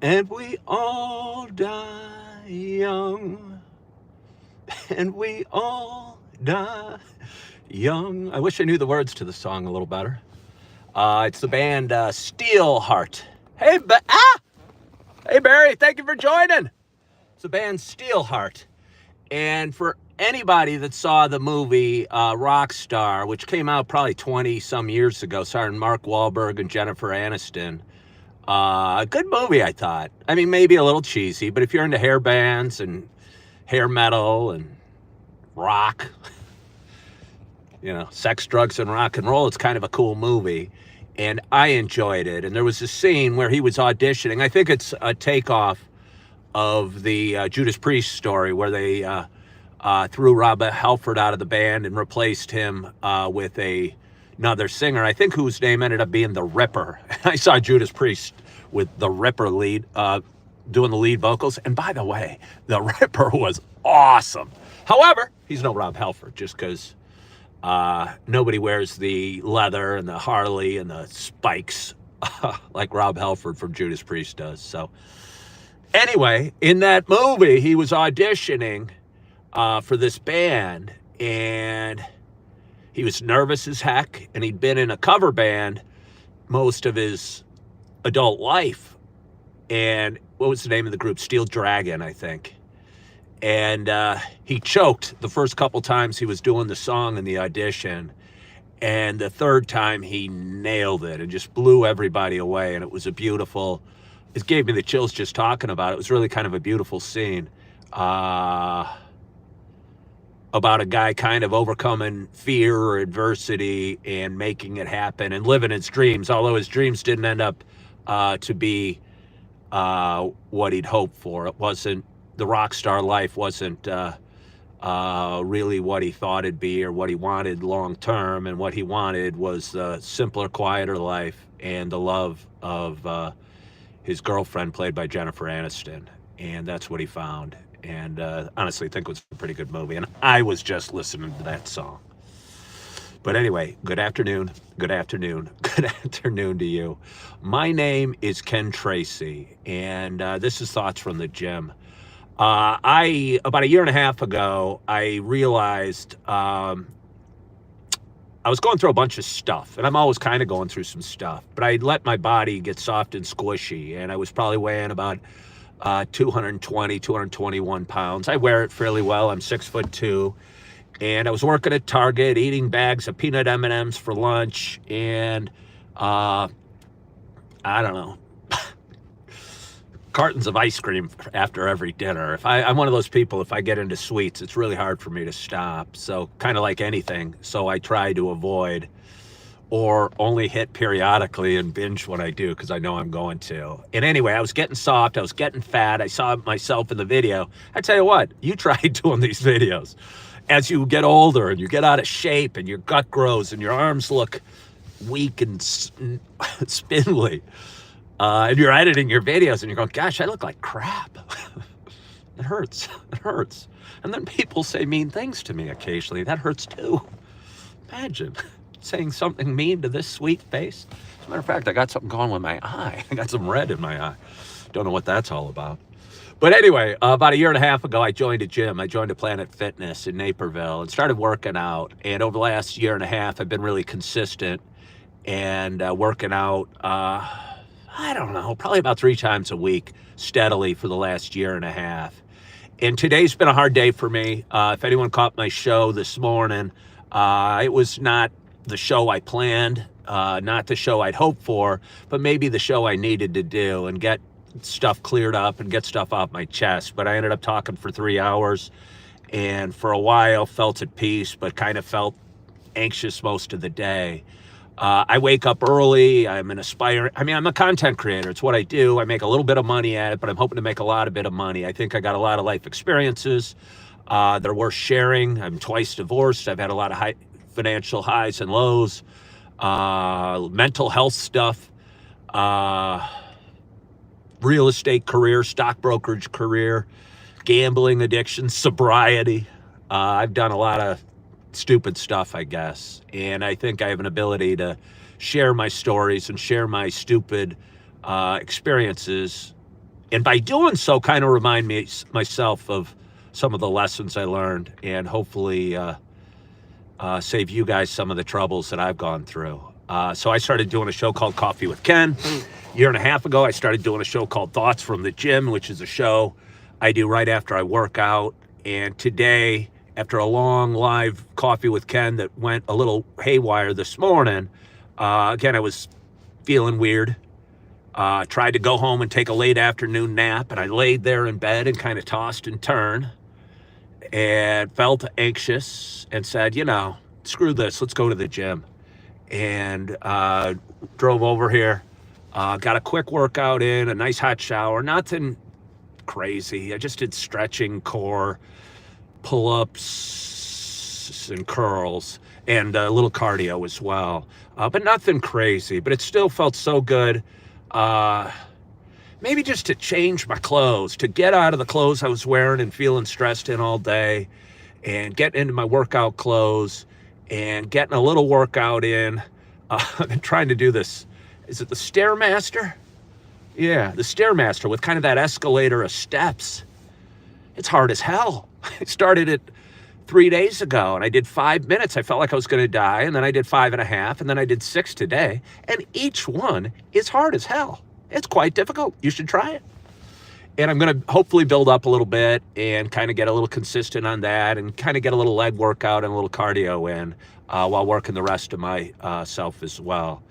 And we all die young. And we all die young. I wish I knew the words to the song a little better. It's the band Steelheart. Hey Barry, thank you for joining. It's the band Steelheart. And for anybody that saw the movie Rockstar, which came out probably 20 some years ago, starring Mark Wahlberg and Jennifer Aniston, a good movie, I thought. I mean, maybe a little cheesy, but if you're into hair bands and hair metal and rock, sex, drugs, and rock and roll, it's kind of a cool movie. And I enjoyed it. And there was a scene where he was auditioning. I think it's a takeoff of the Judas Priest story where they threw Rob Halford out of the band and replaced him with another singer, I think, whose name ended up being The Ripper. I saw Judas Priest with The Ripper doing the lead vocals. And by the way, The Ripper was awesome. However, he's no Rob Halford, just because nobody wears the leather and the Harley and the spikes like Rob Halford from Judas Priest does. So anyway, in that movie, he was auditioning for this band, and he was nervous as heck, and he'd been in a cover band most of his adult life. And what was the name of the group? Steel Dragon, I think. And he choked the first couple times he was doing the song in the audition. And the third time he nailed it and just blew everybody away. And it was it gave me the chills just talking about it. It was really kind of a beautiful scene about a guy kind of overcoming fear or adversity and making it happen and living his dreams, although his dreams didn't end up to be what he'd hoped for. It wasn't, the rock star life wasn't really what he thought it'd be or what he wanted long term. And what he wanted was a simpler, quieter life and the love of his girlfriend, played by Jennifer Aniston. And that's what he found. And honestly, I think it was a pretty good movie. And I was just listening to that song. But anyway, good afternoon to you. My name is Ken Tracy, and this is Thoughts from the Gym. About a year and a half ago, I realized I was going through a bunch of stuff, and I'm always kind of going through some stuff, but I let my body get soft and squishy, and I was probably weighing about 220, 221 pounds. I wear it fairly well. I'm 6'2", and I was working at Target, eating bags of peanut M&Ms for lunch, and I don't know, cartons of ice cream after every dinner. I'm one of those people, if I get into sweets, it's really hard for me to stop. So kind of like anything. So I try to avoid or only hit periodically and binge when I do, because I know I'm going to. And anyway, I was getting soft. I was getting fat. I saw myself in the video. I tell you what, you try doing these videos. As you get older and you get out of shape and your gut grows and your arms look weak and spindly, and you're editing your videos and you're going, gosh, I look like crap. It hurts. It hurts. And then people say mean things to me occasionally. That hurts too. Imagine saying something mean to this sweet face. As a matter of fact, I got something going with my eye. I got some red in my eye. Don't know what that's all about. But anyway, about a year and a half ago, I joined a gym. I joined a Planet Fitness in Naperville and started working out. And over the last year and a half, I've been really consistent and working out, I don't know, probably about 3 times a week steadily for the last year and a half. And today's been a hard day for me. If anyone caught my show this morning, it was not the show I planned, not the show I'd hoped for, but maybe the show I needed to do and get stuff cleared up and get stuff off my chest. But I ended up talking for 3 hours, and for a while felt at peace, but kind of felt anxious most of the day. I wake up early. I'm a content creator. It's what I do. I make a little bit of money at it, but I'm hoping to make a bit of money. I think I got a lot of life experiences. They're worth sharing. I'm twice divorced. I've had a lot of financial highs and lows, mental health stuff, real estate career, stock brokerage career, gambling addiction, sobriety. I've done a lot of stupid stuff, I guess. And I think I have an ability to share my stories and share my stupid experiences And by doing so, kind of remind me myself of some of the lessons I learned, and hopefully save you guys some of the troubles that I've gone through. So I started doing a show called Coffee with Ken. A year and a half ago, I started doing a show called Thoughts from the Gym, which is a show I do right after I work out. And today, after a long live Coffee with Ken that went a little haywire this morning, again, I was feeling weird. Tried to go home and take a late afternoon nap, and I laid there in bed and kind of tossed and turned and felt anxious and said, screw this, let's go to the gym. And drove over here, got a quick workout in, a nice hot shower, nothing crazy. I just did stretching, core, pull-ups and curls, and a little cardio as well. But nothing crazy, but it still felt so good. Maybe just to change my clothes, to get out of the clothes I was wearing and feeling stressed in all day, and get into my workout clothes and getting a little workout in. I've been trying to do this. Is it the Stairmaster? Yeah, the Stairmaster with kind of that escalator of steps. It's hard as hell. I started it 3 days ago, and I did 5 minutes. I felt like I was going to die, and then I did 5.5, and then I did 6 today, and each one is hard as hell. It's quite difficult. You should try it. And I'm going to hopefully build up a little bit and kind of get a little consistent on that, and kind of get a little leg workout and a little cardio in while working the rest of my self as well.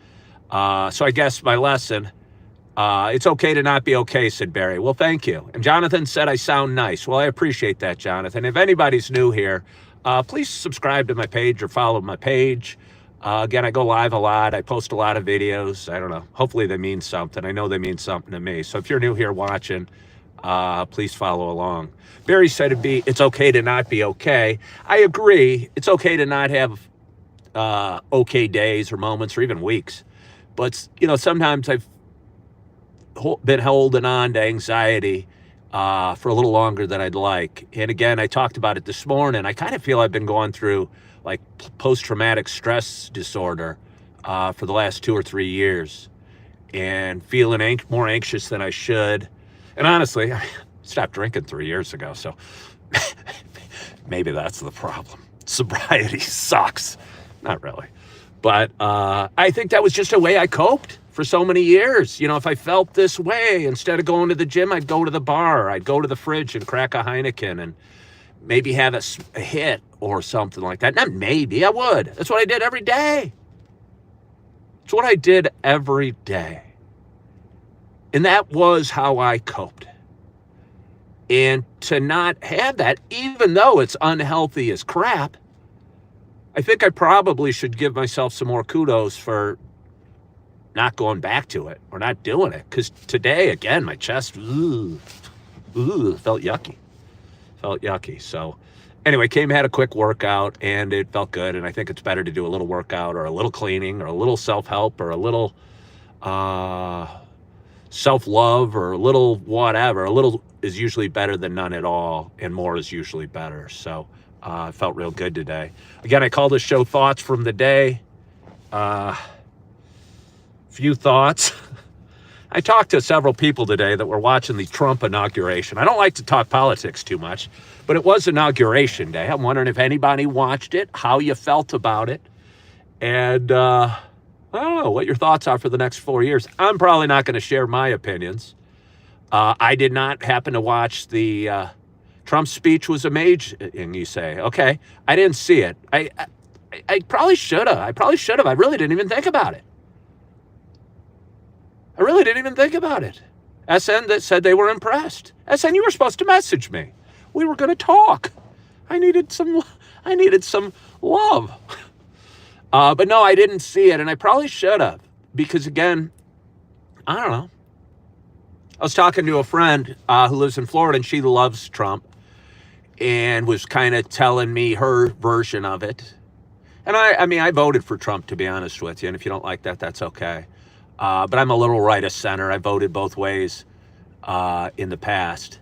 So I guess my lesson, it's okay to not be okay, said Barry. Well, thank you. And Jonathan said I sound nice. Well, I appreciate that, Jonathan. If anybody's new here, please subscribe to my page or follow my page. Again, I go live a lot. I post a lot of videos. I don't know. Hopefully they mean something. I know they mean something to me. So if you're new here watching, please follow along. Barry said it's okay to not be okay. I agree. It's okay to not have okay days or moments or even weeks. But, sometimes I've been holding on to anxiety for a little longer than I'd like. And again, I talked about it this morning. I kind of feel I've been going through like post-traumatic stress disorder for the last 2 or 3 years, and feeling more anxious than I should. And honestly, I stopped drinking 3 years ago, so maybe that's the problem. Sobriety sucks. Not really. But I think that was just a way I coped for so many years. If I felt this way, instead of going to the gym, I'd go to the bar. I'd go to the fridge and crack a Heineken and maybe have a hit or something like that. Not maybe, I would. That's what I did every day. It's what I did every day. And that was how I coped. And to not have that, even though it's unhealthy as crap, I think I probably should give myself some more kudos for not going back to it or not doing it. Because today, again, my chest, felt yucky. So anyway, had a quick workout, and it felt good. And I think it's better to do a little workout or a little cleaning or a little self-help or a little self-love or a little whatever. A little is usually better than none at all, and more is usually better. So it felt real good today. Again, I call this show Thoughts from the Day. Few thoughts. I talked to several people today that were watching the Trump inauguration. I don't like to talk politics too much, but it was inauguration day. I'm wondering if anybody watched it, how you felt about it, and I don't know what your thoughts are for the next 4 years. I'm probably not going to share my opinions. I did not happen to watch the Trump speech. Was amazing, you say. Okay, I didn't see it. I probably should have. I really didn't even think about it. SN that said they were impressed. SN, you were supposed to message me. We were going to talk. I needed some love. But no, I didn't see it, and I probably should have, because again, I don't know. I was talking to a friend who lives in Florida, and she loves Trump, and was kind of telling me her version of it. And I voted for Trump, to be honest with you, and if you don't like that, that's okay. But I'm a little right of center. I voted both ways in the past,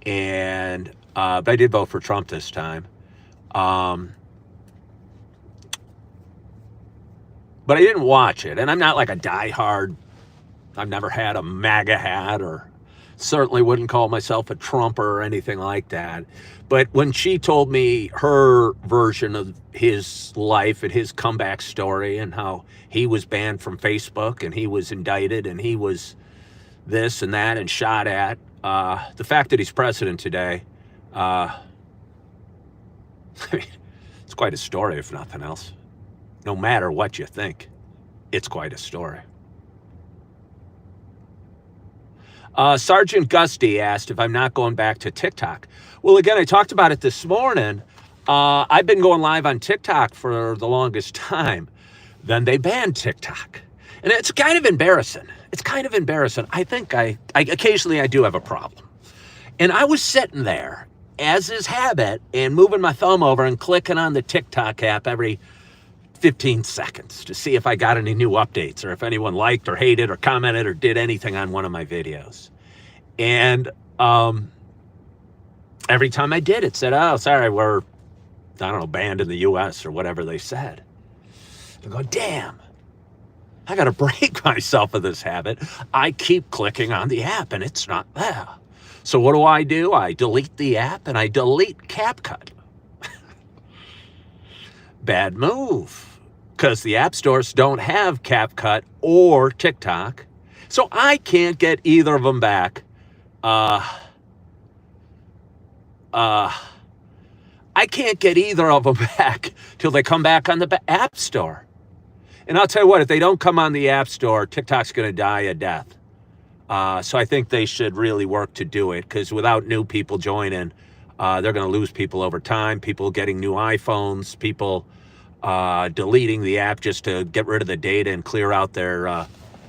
and but I did vote for Trump this time. But I didn't watch it, and I'm not like a diehard. I've never had a MAGA hat or Certainly wouldn't call myself a Trumper or anything like that. But when she told me her version of his life and his comeback story and how he was banned from Facebook and he was indicted and he was this and that and shot at, the fact that he's president today, I mean, it's quite a story, if nothing else. No matter what you think, it's quite a story. Sergeant Gusty asked if I'm not going back to TikTok. Well, again, I talked about it this morning. I've been going live on TikTok for the longest time. Then they banned TikTok. And it's kind of embarrassing. It's kind of embarrassing. I think I occasionally I do have a problem. And I was sitting there, as is habit, and moving my thumb over and clicking on the TikTok app every 15 seconds to see if I got any new updates or if anyone liked or hated or commented or did anything on one of my videos. And every time I did, it said, oh, sorry, we're, I don't know, banned in the US or whatever they said. I go, damn, I got to break myself of this habit. I keep clicking on the app and it's not there. So what do? I delete the app and I delete CapCut. Bad move. Because the app stores don't have CapCut or TikTok. So I can't get either of them back. I can't get either of them back till they come back on the app store. And I'll tell you what, if they don't come on the app store, TikTok's going to die a death. So I think they should really work to do it, because without new people joining, they're going to lose people over time, people getting new iPhones, people deleting the app just to get rid of the data and clear out their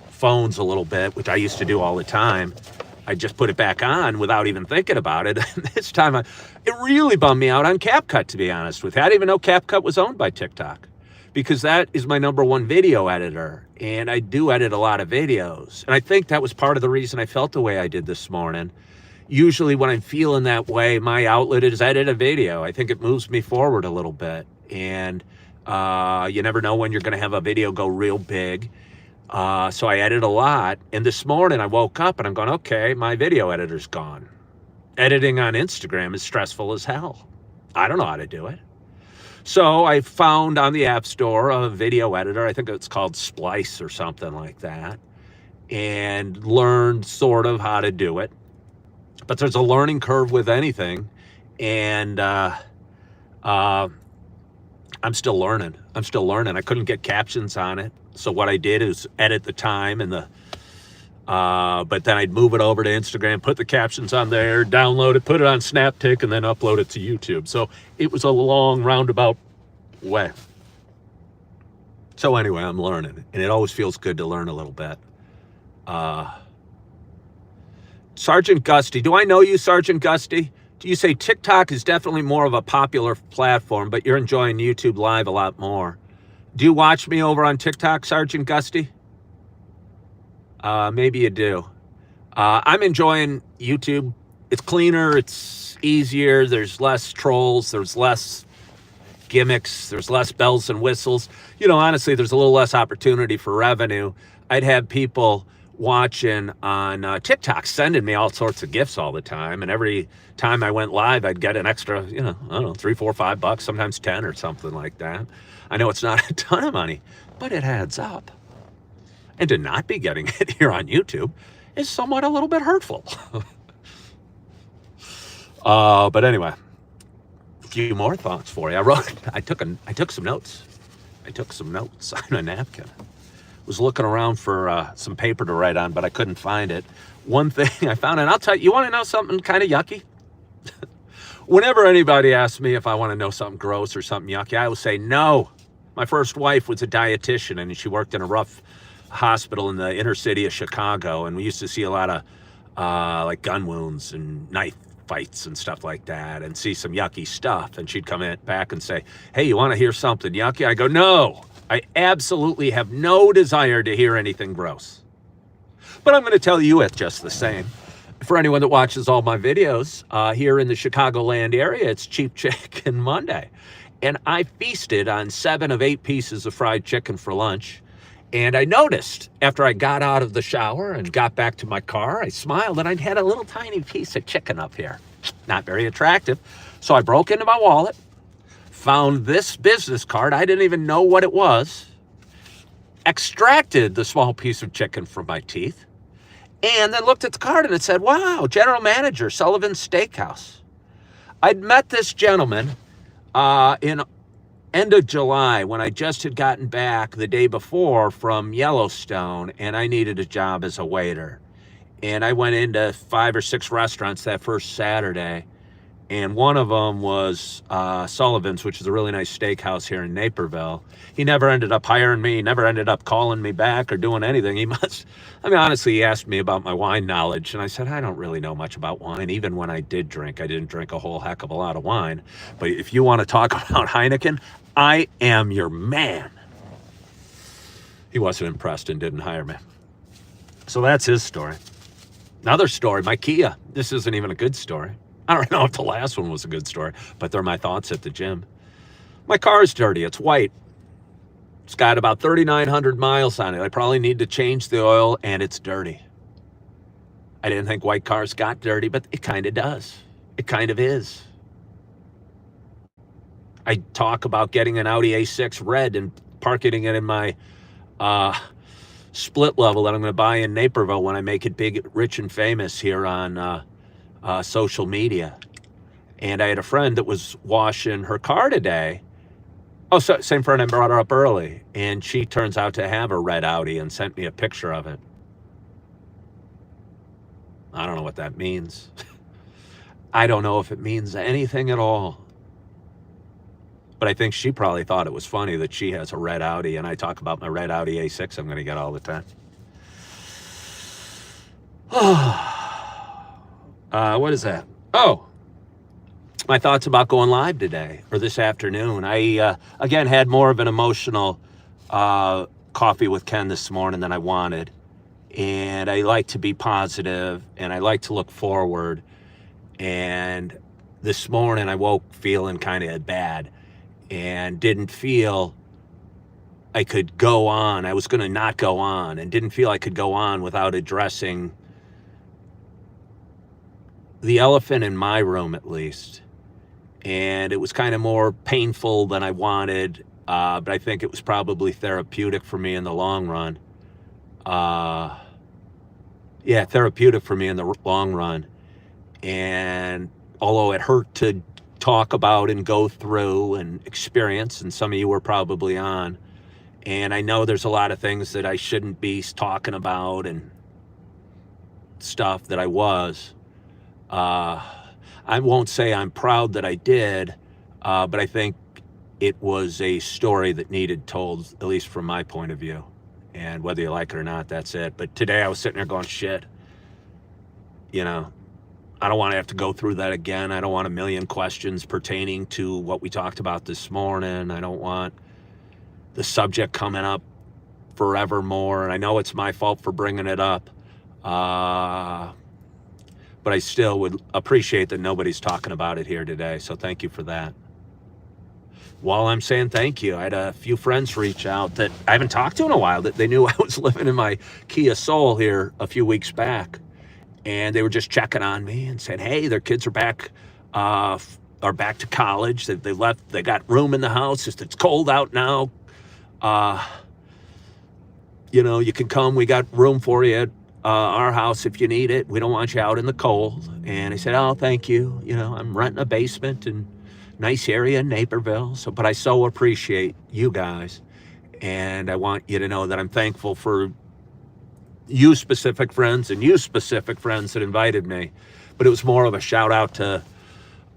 phones a little bit, which I used to do all the time. I just put it back on without even thinking about it. This time, it really bummed me out on CapCut, to be honest with you. I didn't even know CapCut was owned by TikTok, because that is my #1 video editor, and I do edit a lot of videos. And I think that was part of the reason I felt the way I did this morning. Usually when I'm feeling that way, my outlet is edit a video. I think it moves me forward a little bit. And you never know when you're going to have a video go real big. So I edit a lot. And this morning I woke up and I'm going, okay, my video editor's gone. Editing on Instagram is stressful as hell. I don't know how to do it. So I found on the App Store a video editor. I think it's called Splice or something like that. And learned sort of how to do it. But there's a learning curve with anything. And I'm still learning. I couldn't get captions on it. So what I did is edit the time and but then I'd move it over to Instagram, put the captions on there, download it, put it on SnapTik, and then upload it to YouTube. So it was a long roundabout way. So anyway, I'm learning, and it always feels good to learn a little bit. Sergeant Gusty, do I know you, Sergeant Gusty? Do you say TikTok is definitely more of a popular platform, but you're enjoying YouTube Live a lot more? Do you watch me over on TikTok, Sergeant Gusty? Maybe you do. I'm enjoying YouTube. It's cleaner, it's easier, there's less trolls, there's less gimmicks, there's less bells and whistles. You know, honestly, there's a little less opportunity for revenue. I'd have people watching on TikTok sending me all sorts of gifts all the time, and every time I went live I'd get an extra, I don't know, $3, $4, $5, sometimes 10 or something like that. I know it's not a ton of money, but it adds up. And to not be getting it here on YouTube is somewhat a little bit hurtful. But anyway, a few more thoughts for you. I took some notes. I took some notes on a napkin. Was looking around for some paper to write on, but I couldn't find it. One thing I found, and I'll tell you, you want to know something kind of yucky? Whenever anybody asks me if I want to know something gross or something yucky, I will say no. My first wife was a dietitian, and she worked in a rough hospital in the inner city of Chicago, and we used to see a lot of like gun wounds and knife fights and stuff like that, and see some yucky stuff. And she'd come back and say, hey, you want to hear something yucky? I go, no, I absolutely have no desire to hear anything gross. But I'm going to tell you it just the same. For anyone that watches all my videos, here in the Chicagoland area, it's Cheap Chicken Monday. And I feasted on 7 of 8 pieces of fried chicken for lunch. And I noticed after I got out of the shower and got back to my car, I smiled and I'd had a little tiny piece of chicken up here. Not very attractive. So I broke into my wallet, found this business card. I didn't even know what it was. Extracted the small piece of chicken from my teeth. And then looked at the card and it said, wow, General Manager, Sullivan's Steakhouse. I'd met this gentleman in end of July when I just had gotten back the day before from Yellowstone and I needed a job as a waiter. And I went into 5 or 6 restaurants that first Saturday. And one of them was Sullivan's, which is a really nice steakhouse here in Naperville. He never ended up hiring me, never ended up calling me back or doing anything. Honestly, he asked me about my wine knowledge. And I said, I don't really know much about wine. Even when I did drink, I didn't drink a whole heck of a lot of wine. But if you want to talk about Heineken, I am your man. He wasn't impressed and didn't hire me. So that's his story. Another story, my Kia. This isn't even a good story. I don't know if the last one was a good story, but they're my thoughts at the gym. My car is dirty. It's white. It's got about 3,900 miles on it. I probably need to change the oil, and it's dirty. I didn't think white cars got dirty, but it kind of does. It kind of is. I talk about getting an Audi A6 red and parking it in my split level that I'm going to buy in Naperville when I make it big, rich, and famous here on social media. And I had a friend that was washing her car today. Oh, so same friend I brought her up early. And she turns out to have a red Audi and sent me a picture of it. I don't know what that means. I don't know if it means anything at all. But I think she probably thought it was funny that she has a red Audi, and I talk about my red Audi A6 I'm going to get all the time. What is that? Oh, my thoughts about going live today or this afternoon. I, again, had more of an emotional coffee with Ken this morning than I wanted. And I like to be positive, and I like to look forward. And this morning I woke feeling kind of bad and didn't feel I could go on. I was going to not go on and didn't feel I could go on without addressing the elephant in my room, at least. And it was kind of more painful than I wanted, but I think it was probably therapeutic for me in the long run. Therapeutic for me in the long run. And although it hurt to talk about and go through and experience, and some of you were probably on, and I know there's a lot of things that I shouldn't be talking about and stuff that I was. I won't say I'm proud that I did, but I think it was a story that needed told, at least from my point of view. And whether you like it or not, that's it. But today I was sitting there going, shit, I don't want to have to go through that again. I don't want a million questions pertaining to what we talked about this morning. I don't want the subject coming up forevermore. And I know it's my fault for bringing it up. But I still would appreciate that nobody's talking about it here today. So thank you for that. While I'm saying thank you, I had a few friends reach out that I haven't talked to in a while, that they knew I was living in my Kia Soul here a few weeks back. And they were just checking on me and said, hey, their kids are back to college. They left, they got room in the house. It's cold out now. You can come. We got room for you at our house if you need it. We don't want you out in the cold. And I said, oh, thank you. I'm renting a basement in nice area in Naperville. But I so appreciate you guys. And I want you to know that I'm thankful for you specific friends and you specific friends that invited me. But it was more of a shout out to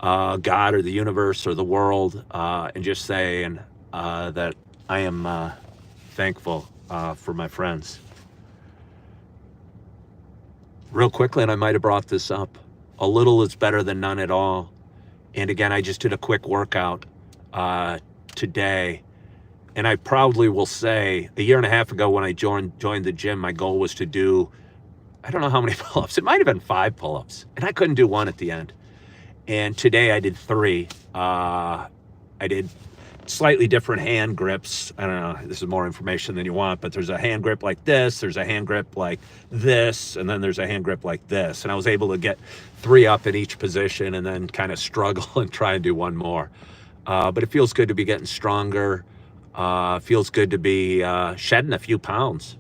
God or the universe or the world, and just saying that I am thankful for my friends. Real quickly, and I might have brought this up, a little is better than none at all. And again, I just did a quick workout today. And I proudly will say, a year and a half ago when I joined the gym, my goal was to do, I don't know how many pull-ups. It might have been 5 pull-ups. And I couldn't do one at the end. And today I did 3. I did slightly different hand grips. I don't know, this is more information than you want, but there's a hand grip like this, there's a hand grip like this, and then there's a hand grip like this. And I was able to get 3 up in each position and then kind of struggle and try and do one more. But it feels good to be getting stronger. Feels good to be shedding a few pounds.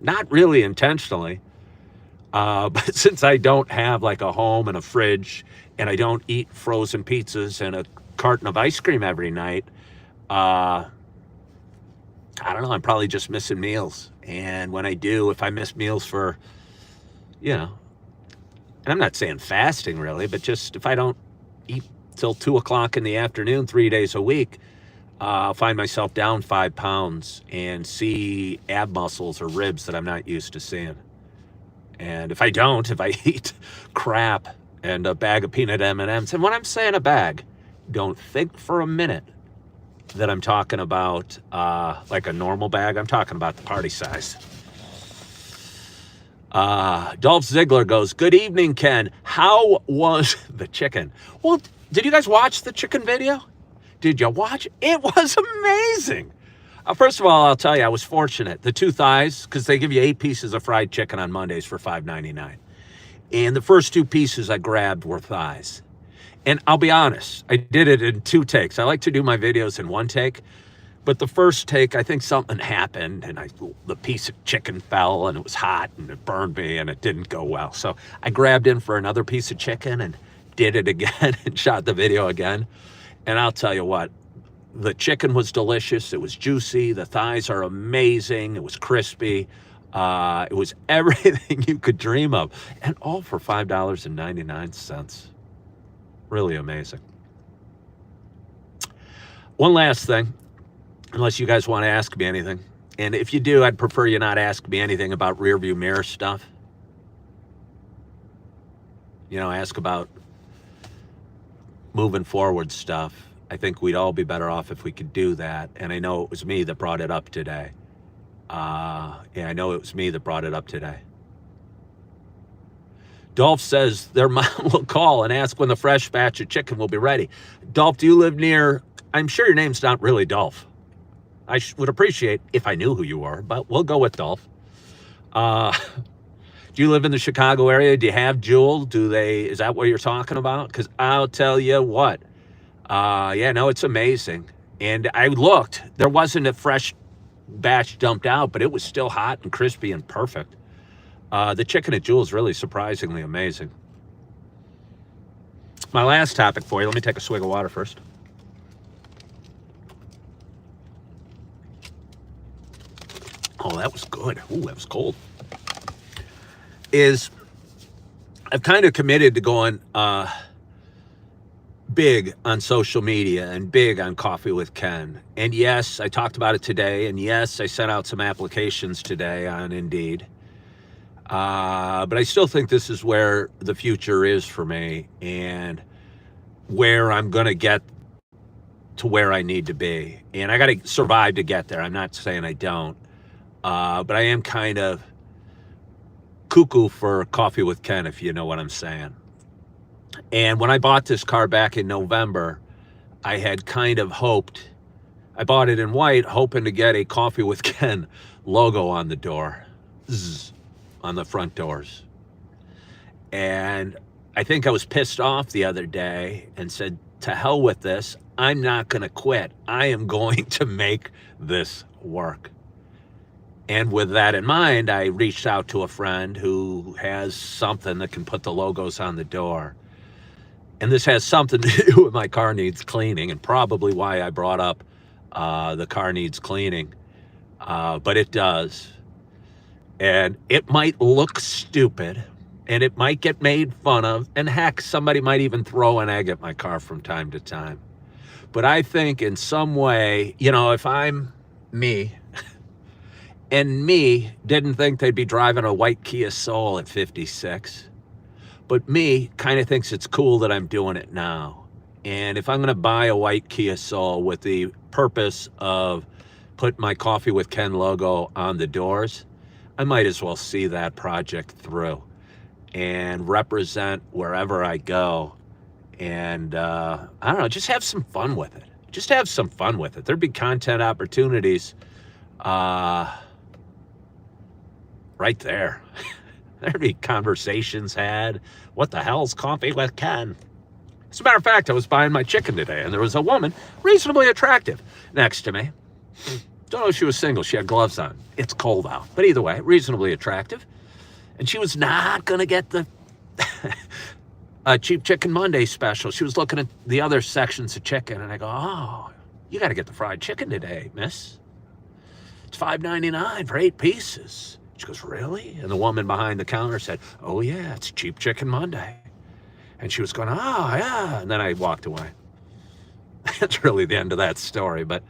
Not really intentionally, but since I don't have like a home and a fridge, and I don't eat frozen pizzas and a carton of ice cream every night, I don't know, I'm probably just missing meals. And when I do, if I miss meals for, you know, and I'm not saying fasting really, but just if I don't eat till 2 o'clock in the afternoon, 3 days a week, I'll find myself down 5 pounds and see ab muscles or ribs that I'm not used to seeing. And if I eat crap and a bag of peanut M&Ms, and when I'm saying a bag, don't think for a minute that I'm talking about like a normal bag. I'm talking about the party size. Dolph Ziggler goes, "Good evening, Ken. How was the chicken?" Well, did you guys watch the chicken video? Did you watch? It was amazing. First of all, I'll tell you, I was fortunate. The 2 thighs, because they give you 8 pieces of fried chicken on Mondays for $5.99. And the first 2 pieces I grabbed were thighs. And I'll be honest, I did it in 2 takes. I like to do my videos in 1 take. But the first take, I think something happened, and the piece of chicken fell, and it was hot, and it burned me, and it didn't go well. So I grabbed in for another piece of chicken and did it again and shot the video again. And I'll tell you what, the chicken was delicious. It was juicy. The thighs are amazing. It was crispy. It was everything you could dream of. And all for $5.99. Really amazing. One last thing, unless you guys want to ask me anything. And if you do, I'd prefer you not ask me anything about rear view mirror stuff. You know, ask about moving forward stuff. I think we'd all be better off if we could do that. And I know it was me that brought it up today. I know it was me that brought it up today. Dolph says their mom will call and ask when the fresh batch of chicken will be ready. Dolph, do you live near, I'm sure your name's not really Dolph. I would appreciate if I knew who you were, but we'll go with Dolph. Do you live in the Chicago area? Do you have Jewel? Is that what you're talking about? Because I'll tell you what. It's amazing. And I looked, there wasn't a fresh batch dumped out, but it was still hot and crispy and perfect. The chicken at Jewel is really surprisingly amazing. My last topic for you, let me take a swig of water first. Oh, that was good. Ooh, that was cold. I've kind of committed to going big on social media and big on Coffee with Ken. And yes, I talked about it today. And yes, I sent out some applications today on Indeed. But I still think this is where the future is for me and where I'm going to get to where I need to be. And I got to survive to get there. I'm not saying I don't. But I am kind of cuckoo for Coffee with Ken, if you know what I'm saying. And when I bought this car back in November, I had kind of hoped, I bought it in white, hoping to get a Coffee with Ken logo on the door, on the front doors. And I think I was pissed off the other day and said, to hell with this. I'm not going to quit. I am going to make this work. And with that in mind, I reached out to a friend who has something that can put the logos on the door. And this has something to do with my car needs cleaning, and probably why I brought up the car needs cleaning. But it does. And it might look stupid, and it might get made fun of, and heck, somebody might even throw an egg at my car from time to time. But I think in some way, if I'm me, and me didn't think they'd be driving a white Kia Soul at 56. But me kind of thinks it's cool that I'm doing it now. And if I'm going to buy a white Kia Soul with the purpose of putting my Coffee with Ken logo on the doors, I might as well see that project through and represent wherever I go. And I don't know, just have some fun with it. just have some fun with it. There'd be content opportunities right there. There'd be conversations had. What the hell's coffee with Ken? As a matter of fact, I was buying my chicken today, and there was a woman, reasonably attractive, next to me. Don't know if she was single. She had gloves on. It's cold out. But either way, reasonably attractive. And she was not going to get the Cheap Chicken Monday special. She was looking at the other sections of chicken, and I go, oh, you got to get the fried chicken today, miss. It's $5.99 for 8 pieces. She goes, really? And the woman behind the counter said, oh, yeah, it's Cheap Chicken Monday. And she was going, oh, yeah. And then I walked away. That's really the end of that story. But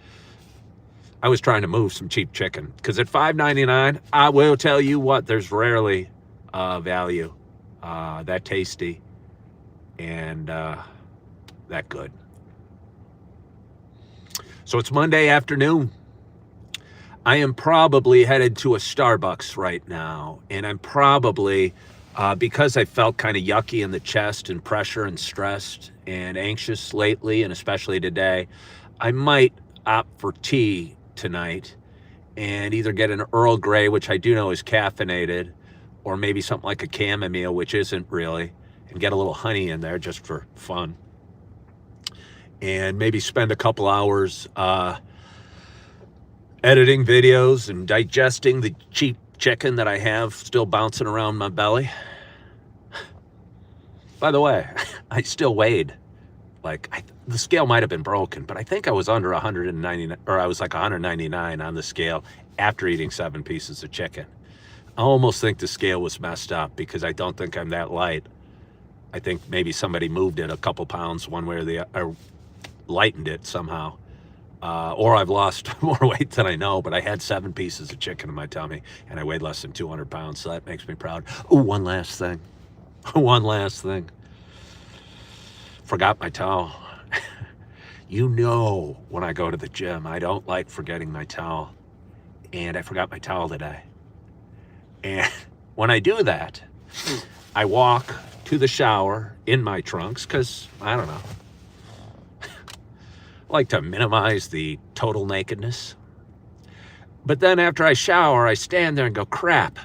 I was trying to move some cheap chicken. Because at $5.99, I will tell you what, there's rarely value that tasty and that good. So it's Monday afternoon. I am probably headed to a Starbucks right now. And I'm probably... because I felt kind of yucky in the chest and pressure and stressed and anxious lately, and especially today, I might opt for tea tonight and either get an Earl Grey, which I do know is caffeinated, or maybe something like a chamomile, which isn't really, and get a little honey in there just for fun. And maybe spend a couple hours editing videos and digesting the cheap chicken that I have still bouncing around my belly. By the way, I still weighed, the scale might have been broken, but I think I was under 199, or I was like 199 on the scale after eating 7 pieces of chicken. I almost think the scale was messed up because I don't think I'm that light. I think maybe somebody moved it a couple pounds one way or the other, or lightened it somehow. Or I've lost more weight than I know, but I had 7 pieces of chicken in my tummy, and I weighed less than 200 pounds, so that makes me proud. Oh, one last thing. Forgot my towel. You know when I go to the gym, I don't like forgetting my towel. And I forgot my towel today. And when I do that, I walk to the shower in my trunks, because, I don't know, like to minimize the total nakedness. But then after I shower, I stand there and go, crap,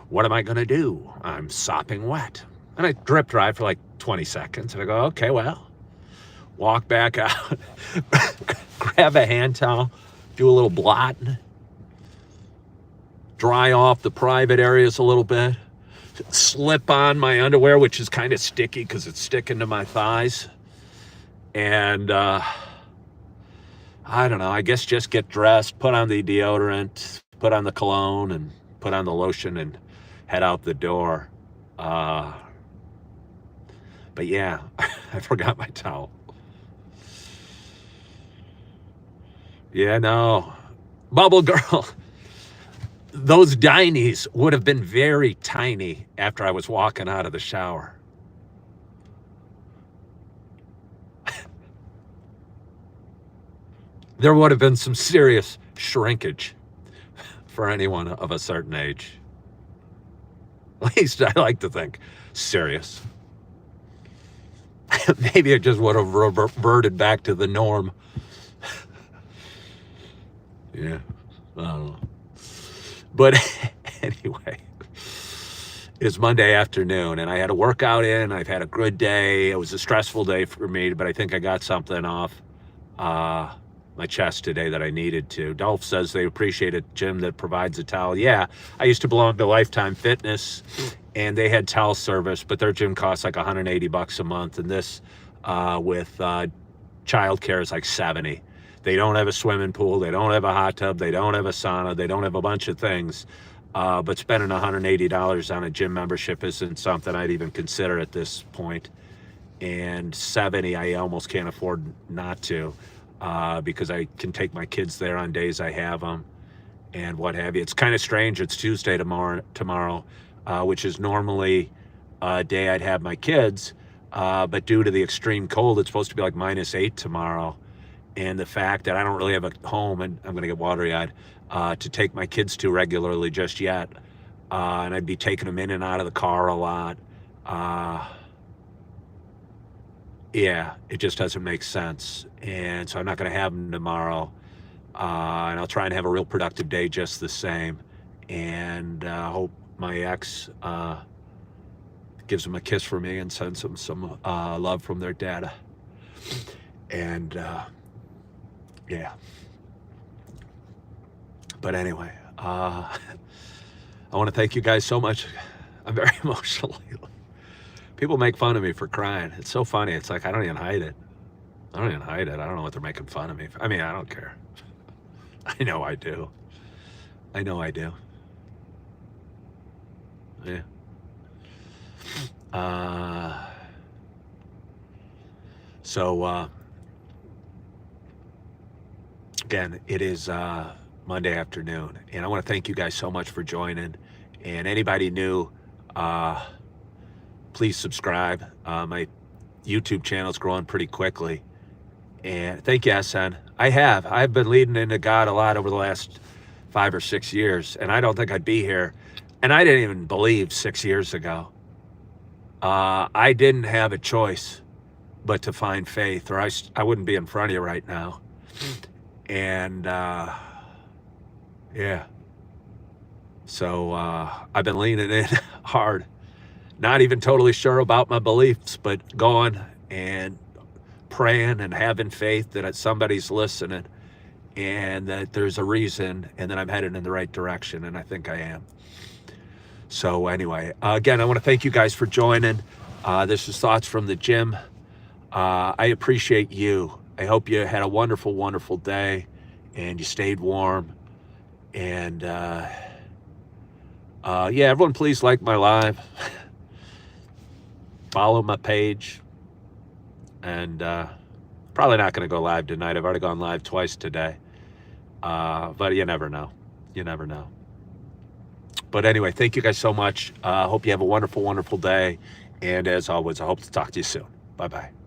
what am I going to do? I'm sopping wet. And I drip dry for like 20 seconds. And I go, okay, well, walk back out, grab a hand towel, do a little blot, dry off the private areas a little bit, slip on my underwear, which is kind of sticky because it's sticking to my thighs. And, I don't know, I guess just get dressed, put on the deodorant, put on the cologne, and put on the lotion and head out the door. But yeah, I forgot my towel. Yeah, no. Bubble girl, those Dinies would have been very tiny after I was walking out of the shower. There would have been some serious shrinkage for anyone of a certain age. At least I like to think serious. Maybe it just would have reverted back to the norm. Yeah, I don't know. But anyway, it's Monday afternoon, and I had a workout in. I've had a good day. It was a stressful day for me, but I think I got something off my chest today that I needed to. Dolph says they appreciate a gym that provides a towel. Yeah, I used to belong to Lifetime Fitness, and they had towel service, but their gym costs like $180 a month, and this with childcare is like $70. They don't have a swimming pool, they don't have a hot tub, they don't have a sauna, they don't have a bunch of things, but spending $180 on a gym membership isn't something I'd even consider at this point. And $70, I almost can't afford not to. Because I can take my kids there on days I have them and what have you. It's kind of strange. It's Tuesday tomorrow, which is normally a day I'd have my kids. But due to the extreme cold, it's supposed to be like -8 tomorrow. And the fact that I don't really have a home, and I'm going to get watery-eyed, to take my kids to regularly just yet. And I'd be taking them in and out of the car a lot. yeah, it just doesn't make sense. And so I'm not going to have them tomorrow. And I'll try and have a real productive day just the same. And hope my ex gives them a kiss for me and sends them some love from their dad. And yeah. But anyway, I want to thank you guys so much. I'm very emotional lately. People make fun of me for crying. It's so funny. It's like I don't even hide it. I don't even hide it. I don't know what they're making fun of me for. I mean, I don't care. I know I do. I know I do. Yeah. So again, it is Monday afternoon, and I want to thank you guys so much for joining. And anybody new, please subscribe. My YouTube channel is growing pretty quickly. And thank you, SN. I've been leading into God a lot over the last 5 or 6 years, and I don't think I'd be here. And I didn't even believe 6 years ago. I didn't have a choice but to find faith, or I wouldn't be in front of you right now. And yeah. So I've been leaning in hard. Not even totally sure about my beliefs, but going and praying and having faith that somebody's listening and that there's a reason and that I'm headed in the right direction, and I think I am. So anyway, again, I want to thank you guys for joining. This is Thoughts from the Gym. I appreciate you. I hope you had a wonderful, wonderful day and you stayed warm. And yeah, everyone please like my live. Follow my page. And probably not going to go live tonight. I've already gone live twice today. But you never know. You never know. But anyway, thank you guys so much. Hope you have a wonderful, wonderful day. And as always, I hope to talk to you soon. Bye-bye.